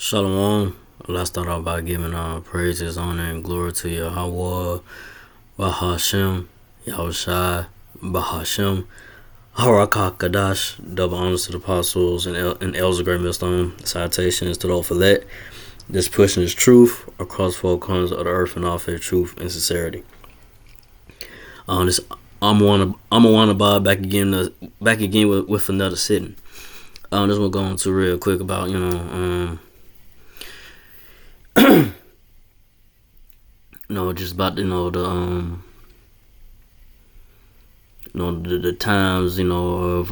Shalom. Let's start off by giving praises, honor, and glory to Yahweh, Bahashem, Yahushai, Bahashem, Harakah Kadash, double honors to the apostles and elders of Great Millstone. Salutations to those for that. This pushing is truth across four corners of the earth and all faith, truth, and sincerity. This I'm a Bob back again with another sitting. This one going to real quick about just about the times of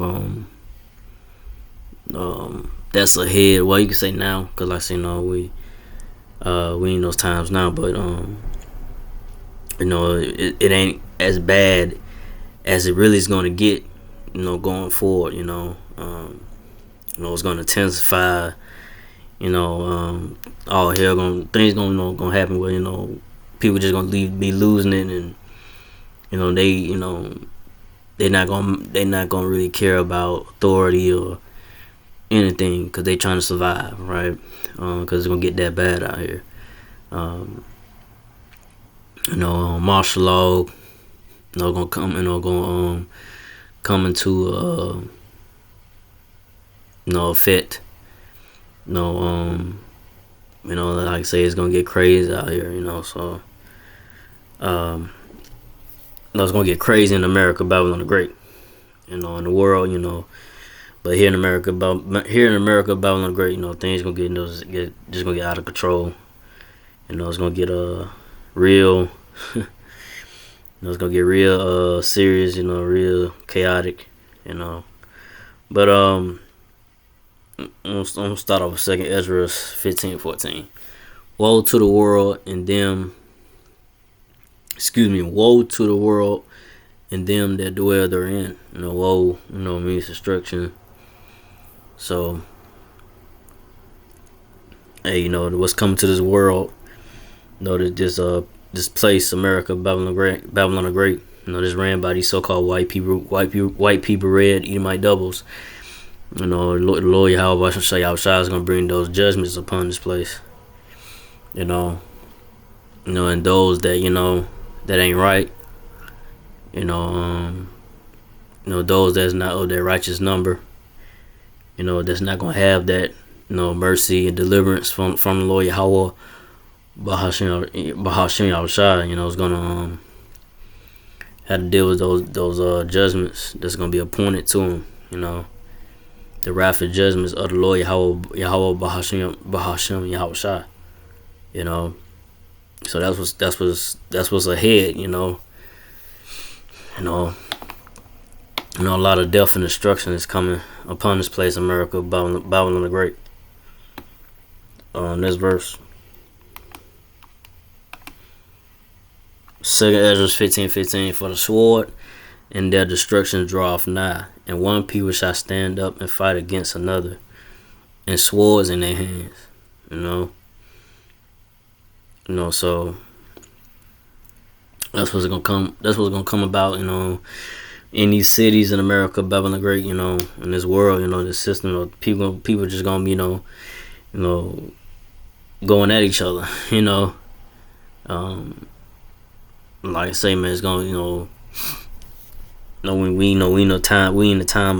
that's ahead. Well, you can say now, because like I say, we in those times now, but it ain't as bad as it really is going to get, going forward. It's going to intensify. All hell things gonna happen where people just gonna be losing it, and they're not gonna really care about authority or anything, because they trying to survive, right? Because it's gonna get that bad out here. Martial law, gonna come into effect. Like I say, it's gonna get crazy out here, so it's gonna get crazy in America, Babylon the Great, in the world, but here in America, Babylon the Great, things gonna get just gonna get out of control. It's gonna get real it's gonna get real serious, real chaotic, but I'm gonna start off with 2nd Ezra 15:14. Woe to the world and them. Woe to the world and them that dwell therein. Woe, means destruction. So, hey, what's coming to this world? That this place, America, Babylon the Great. This ran by these so-called white people, red Edomite doubles. Lord Yahweh Shai is gonna bring those judgments upon this place. And those that that ain't right. Those that's not of their righteous number. That's not gonna have that mercy and deliverance from the Lord Yahweh Bahashem Yahushai. Is gonna have to deal with those judgments that's gonna be appointed to him. The wrath and judgments of the Lord Yahweh Bahashem Yahushai. So that's what's ahead. A lot of death and destruction is coming upon this place, America, Babylon the Great. This verse, 2nd Ezra 15:15. For the sword and their destruction draweth nigh, and one people shall stand up and fight against another, and swords in their hands. So that's what's gonna come. That's what's gonna come about. In these cities in America, Babylon the Great. In this world. This system. People just gonna be, going at each other. Like I say, man, it's gonna, we in the time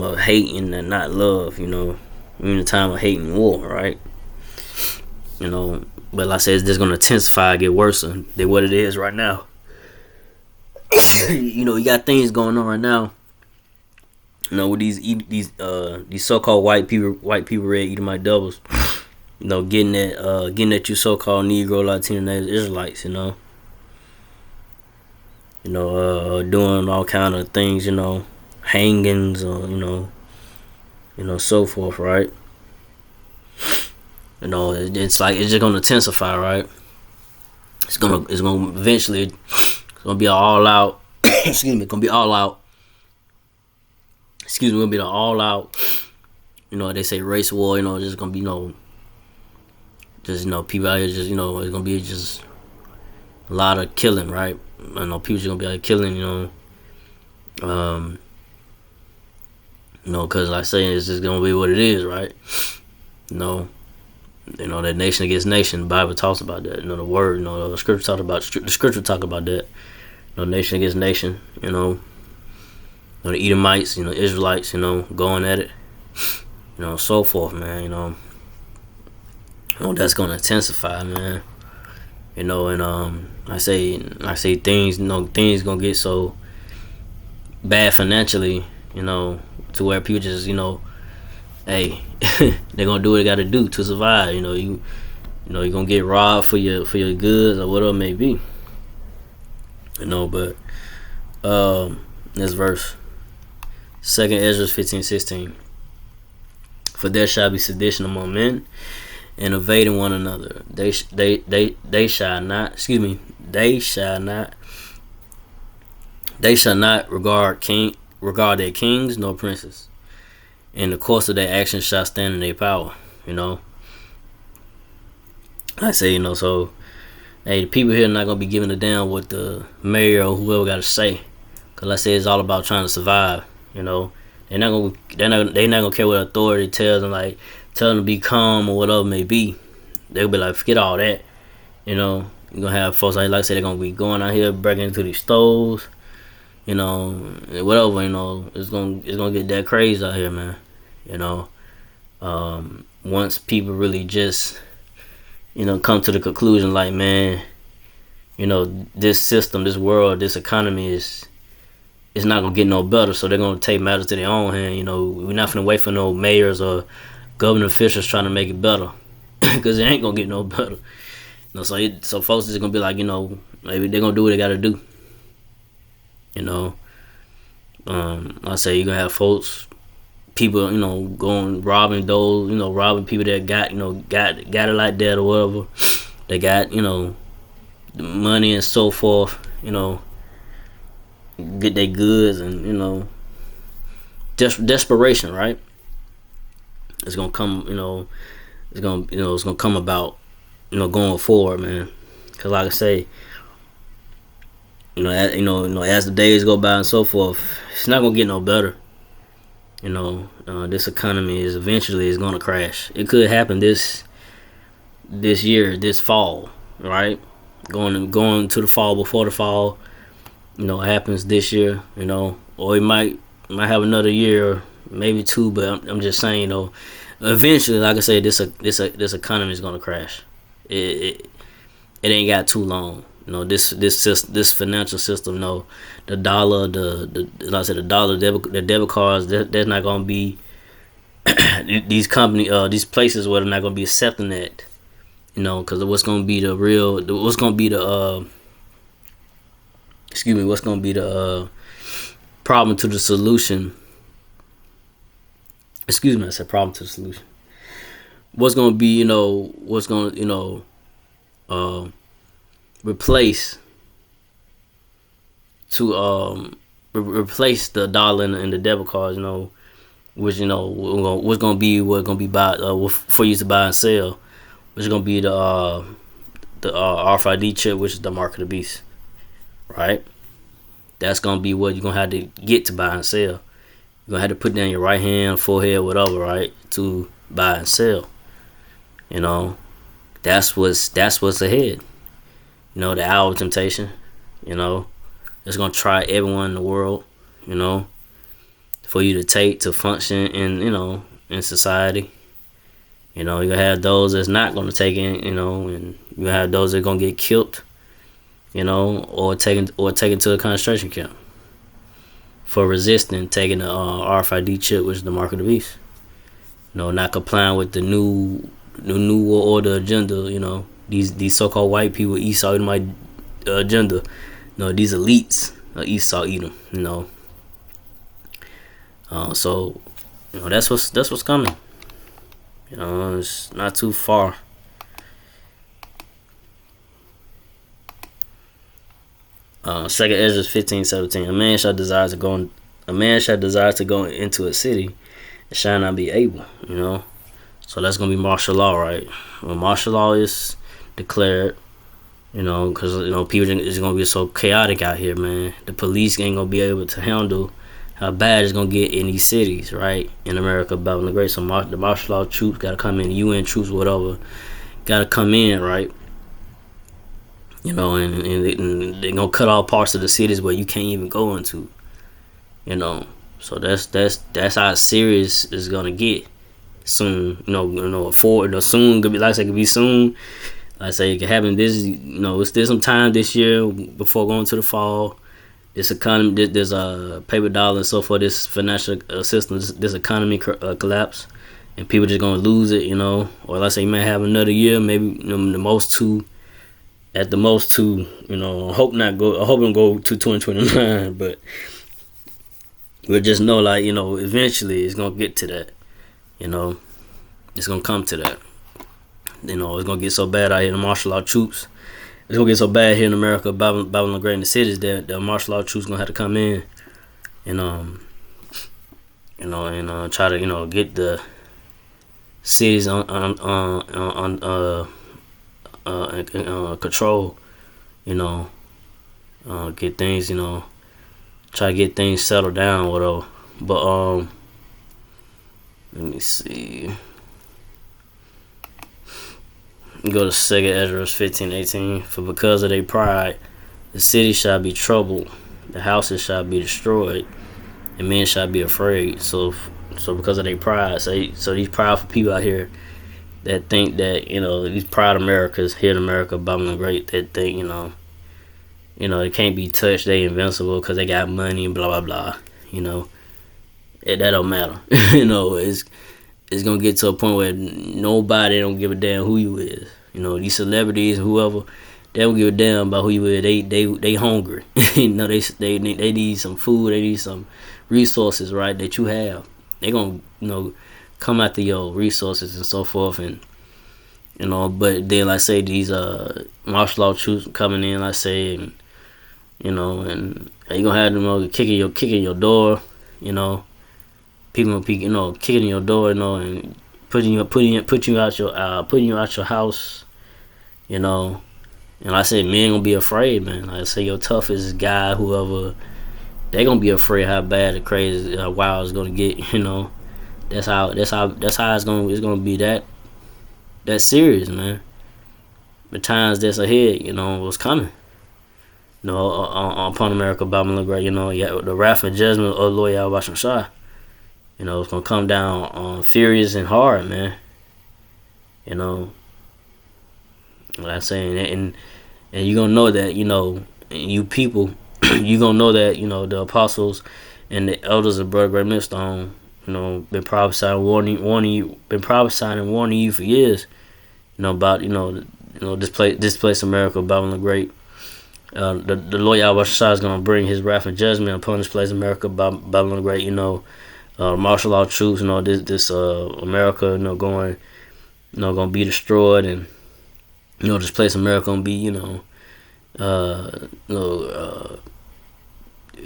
of hating and not love. We in the time of hate and war, right? But like I said, it's just gonna intensify, get worse than what it is right now. You got things going on right now. With these so-called white people red Edomite doubles. Getting at you so-called Negro, Latino, Israelites. Doing all kind of things, hangings, or so forth, right? It's just gonna intensify, right? It's gonna eventually, it's gonna be all out. Excuse me, gonna be all out. Gonna be all out. They say race war. Just gonna be people out here. Just it's gonna be just a lot of killing, right? People just gonna be out killing. Because like I say, it's just gonna be what it is, right? That nation against nation. The Bible talks about that. The word. The scripture talk about that. Nation against nation. The Edomites. Israelites. Going at it. So forth, man. That's gonna intensify, man. And I say things. Things gonna get so bad financially. To where people just hey, they're gonna do what they gotta do to survive. You're gonna get robbed for your goods or whatever it may be. But this verse, 2 Ezra 15:16. For there shall be sedition among men, and evading one another. They shall not. Excuse me. They shall not regard their kings nor princes. And the course of their actions shall stand in their power. I say, so hey, the people here are not gonna be giving a damn what the mayor or whoever got to say, cause like I say, it's all about trying to survive. They're not gonna care what authority tells them, like tell them to be calm or whatever it may be. They'll be like, forget all that. You're gonna have folks like I say, they're gonna be going out here breaking into these stores. Whatever. It's gonna get that crazy out here, man. Once people really just come to the conclusion, like, man, this system, this world, this economy is not gonna get no better, so they're gonna take matters to their own hand. We're not gonna wait for no mayors or government officials trying to make it better, because it ain't gonna get no better. So folks is gonna be like, maybe they're gonna do what they gotta do. I say you're gonna have folks, people, going robbing those, robbing people that got it like that or whatever. They got, the money and so forth, get their goods, and desperation, right? It's gonna come, it's gonna come about, going forward, man. Cause like I say, as the days go by and so forth, it's not gonna get no better. This economy is eventually gonna crash. It could happen this year, this fall, right? Going to the fall, before the fall, it happens this year, or it might have another year, maybe two. But I'm just saying, eventually, like I said, this economy is gonna crash. It ain't got too long. This financial system, the dollar, like I said, the dollar, the debit cards, they're not gonna be these places where they're not gonna be accepting that, because what's gonna be the problem to the solution. Excuse me, I said problem to the solution. What's gonna be, replace the dollar and the debit cards, which what's gonna be for you to buy and sell, which is gonna be the RFID chip, which is the mark of the beast, right? That's gonna be what you're gonna have to get to buy and sell. You're gonna have to put down your right hand, forehead, whatever, right, to buy and sell. That's what's ahead. The hour of temptation, it's gonna try everyone in the world, for you to function in society. You're gonna have those that's not gonna take it, and you're gonna have those that are gonna get killed, or taken to a concentration camp for resisting taking the RFID chip, which is the mark of the beast. Not complying with the new world order agenda. These so-called white people, Esau Edomite agenda. These elites, Esau Edom. So that's what's coming. It's not too far. Second Ezra 15:17. A man shall desire to go into a city, and shall not be able. So that's gonna be martial law, right? When martial law is declared, because people is gonna be so chaotic out here, man. The police ain't gonna be able to handle how bad it's gonna get in these cities, right? In America, Babylon the Great. So the martial law troops gotta come in, UN troops, whatever, gotta come in, right? You know, and they're gonna cut off parts of the cities where you can't even go into. You know, so that's how serious it's gonna get soon. Soon could be, like I said, could be soon. Like I say, it could happen it's still some time this year before going to the fall. This economy, there's a paper dollar and so forth. This financial system, this economy collapse, and people just gonna lose it, Or let's say you may have another year, maybe the most two. At the most two, I hope not go. I hope don't go to 2029, but we'll just know, like, eventually it's gonna get to that. It's gonna come to that. It's gonna get so bad out here, the martial law troops. It's gonna get so bad here in America, Babylon the Great in the cities, that the martial law troops gonna have to come in and try to get the cities on control. Get things, try to get things settled down, whatever. But let me see. Go to 2nd Ezra 15:18. For because of their pride, the city shall be troubled, the houses shall be destroyed, and men shall be afraid. So because of their pride, so these prideful people out here that think that these proud Americans here in America, Babylon the Great, that think they can't be touched, they invincible because they got money and blah blah blah. That don't matter. It's gonna get to a point where nobody don't give a damn who you is. These celebrities, whoever, they don't give a damn about who you is. They hungry. They need some food. They need some resources, right? That you have. They gonna come after your resources and so forth, and But then, like I say, these martial law troops coming in, like I say, and and you gonna have them kicking your door, people kicking your door, and putting you out your house, and I say men gonna be afraid, man. Like I say, your toughest guy, whoever, they gonna be afraid how bad the crazy wild is gonna get. That's how it's gonna be that serious, man. The times that's ahead, what's coming. Upon America, Babylon the Great, the wrath and judgment of the Lord Yahweh Shah. It's gonna come down furious and hard, man. Like I'm saying, and you gonna know that, you people, you gonna know that, the apostles and the elders of Brother Great Millstone, been prophesying and warning you for years, about this place America, Babylon the Great. The Lord Yahweh Shah is gonna bring His wrath and judgment upon this place America, Babylon the Great. Martial law troops, this America, gonna be destroyed, and this place America gonna be,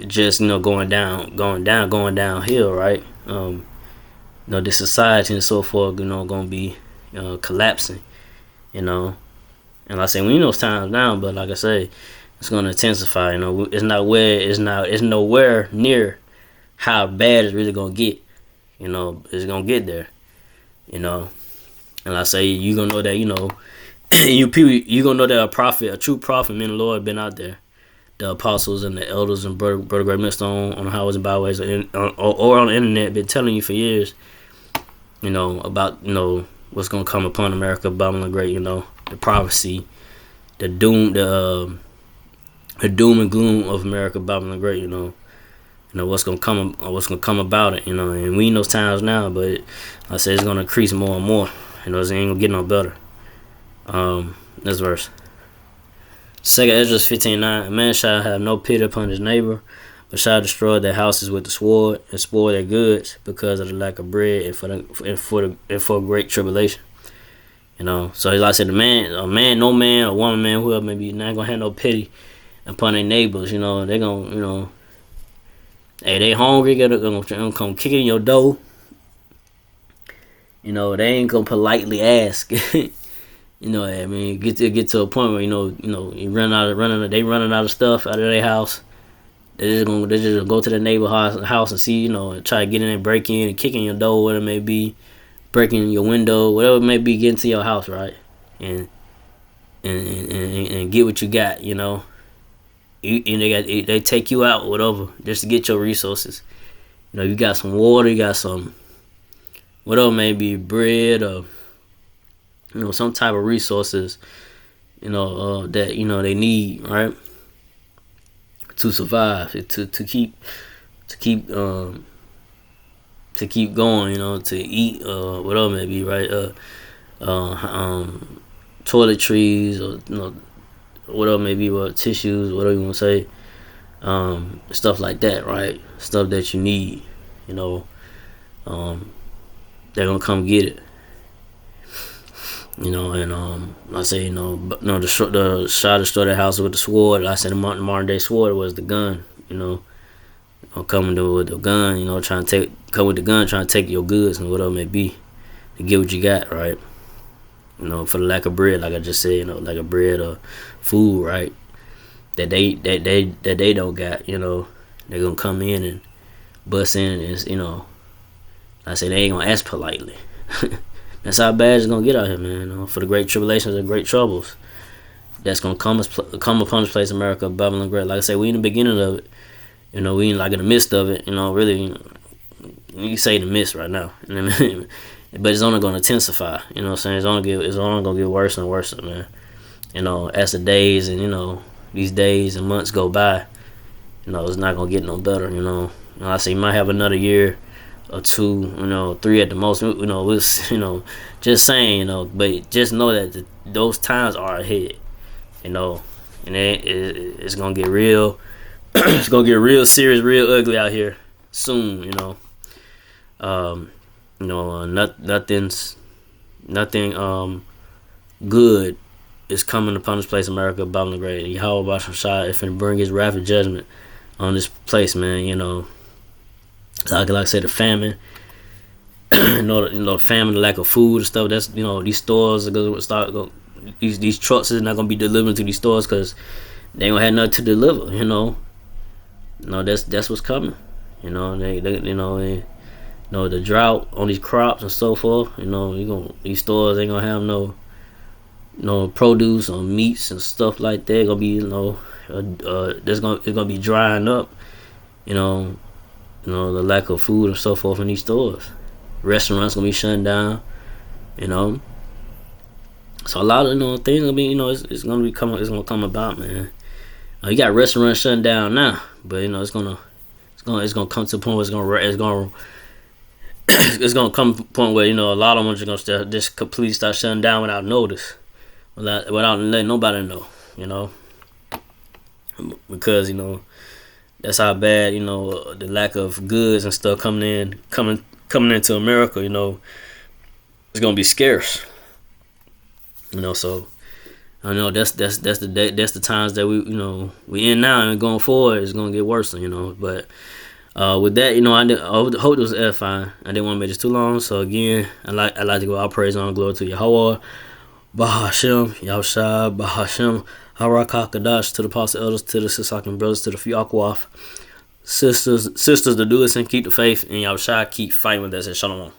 just going downhill, right? This society and so forth, gonna be collapsing, and like I say, we in those times now, but like I say, it's gonna intensify. It's nowhere near how bad it's really gonna get. It's gonna get there. And like I say, you gonna know that, you gonna know that a true prophet, men of the Lord, been out there. The apostles and the elders and Brother Great Millstone on the highways and byways or on the internet been telling you for years, about what's gonna come upon America, Babylon the Great. The prophecy, the doom and gloom of America, Babylon the Great. What's gonna come about it. And we in those times now, but I say it's gonna increase more and more. It ain't gonna get no better. This verse. 2nd Ezra 15:9. A man shall have no pity upon his neighbor, but shall destroy their houses with the sword and spoil their goods because of the lack of bread and for great tribulation. So like I said, no man, a woman, man, whoever may be, not gonna have no pity upon their neighbors. They gonna, hey, they hungry, gonna come kicking in your door. They ain't gonna politely ask. I mean, get to a point where you running out of stuff out of their house. They just gonna go to the neighbor house and see, and try to get in and break in and kick in your door, whatever it may be, breaking your window, whatever it may be, get into your house, right? And and get what you got, and they take you out, whatever, just to get your resources. You got some water, you got some whatever, maybe bread or some type of resources, that they need, right, to survive, to keep going, to eat, whatever it may be, right, toiletries, or whatever may be, tissues, whatever you want to say, stuff like that, right? Stuff that you need, they're gonna come get it, and I say, the shot destroyed the house with the sword. I said the modern day sword was the gun, coming with the gun, trying to come with the gun, trying to take your goods and whatever it may be, to get what you got, right? For the lack of bread, like I just said, like a bread or food, right? That they don't got, they're gonna come in and bust in, and I say they ain't gonna ask politely. That's how bad it's gonna get out here, man. For the great tribulations and great troubles that's gonna come upon this place, America, Babylon Great. Like I say, we in the beginning of it. We in like in the midst of it. Really, you say the midst right now. But it's only gonna intensify. What I'm saying? It's only gonna get worse and worse, man. As the days and these days and months go by, it's not gonna get no better. I say you might have another year or two, 3 at the most. Just saying, but just know that those times are ahead. And it's gonna get real. It's gonna get real serious, real ugly out here soon. Nothing good is coming upon this place, America, Babylon the Great. Yahweh Basham Shah, if it bring his wrath and judgment on this place, man. Like I said, the famine. The famine, the lack of food and stuff. That's these stores are gonna start. These trucks is not gonna be delivering to these stores because they ain't gonna have nothing to deliver. That's what's coming. The drought on these crops and so forth. These stores ain't gonna have no produce or meats and stuff like that. It's gonna be it's gonna be drying up. The lack of food and so forth in these stores. Restaurants gonna be shutting down. So a lot of things gonna be it's gonna come about, man. You got restaurants shutting down now, but it's gonna come to a point where it's gonna come to a point where a lot of them are gonna just completely start shutting down without notice, without letting nobody know. Because that's how bad the lack of goods and stuff coming into America. It's gonna be scarce. So I know that's the times that we in now, and going forward it's gonna get worse. But with that, I hope it was edifying. I didn't want to make this too long. So again, I like to go all praise and glory to Yahweh, Bahashem, Yahushua, Bahashem, Harakah Kadash, to the apostle elders, to the Sisakim brothers, to the Fiakwaf sisters to do this and keep the faith, and Yahushua keep fighting with us. And Shalom.